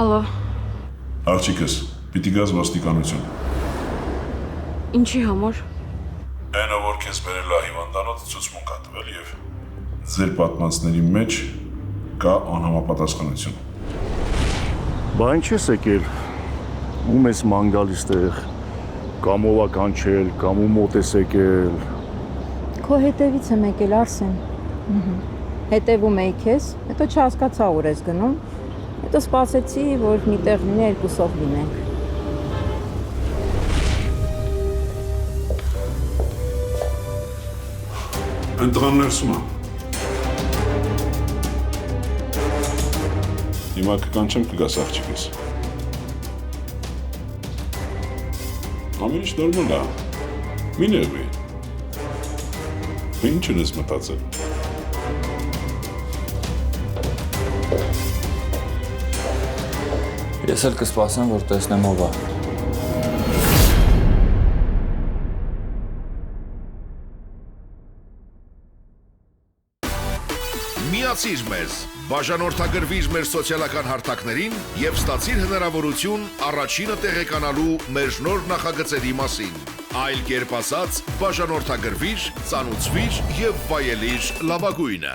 Ալո, Աղջիկս, պիտի գազ ոստիկանություն։ ինչի համար։ Այնը, որ քեզ բերել է հիվանդանոց ցուցմունք ա տվել եւ ձեր պատմածների մեջ կա անհամապատասխանություն։ Բա ինչ ես եկել, ում ես ման գալիս տեղ, կամ ով ա կանչել, կամ ում մոտ ես եկել։ Քո հետևից եմ եկել, Արսեն։ Հետևում էի քեզ, հետո չհասկացա ուր ես գնում, հետո սպասեցի, որ մի տեղ լինի երկուսով լինենք։ Ընտղան ներսում ա։ Հիմա կկանչեմ կգաս աղջիկս։ Ամեն ինչ նորմալ ա։ Մի նեղվի։ Ինչ ունես մտածել։ Ես էլ կսպասեմ, որ տեսնեմ ով ա։ Միացիր մեզ, բաժանորդագրվիր մեր սոցիալական հարթակներին և ստացիր հնարավորություն առաջինը տեղեկանալու մեր նոր նախագծերի մասին։ Այլ կերպ ասած, բաժանորդագրվիր, ծանուցվիր և վայելիր լավագույնը։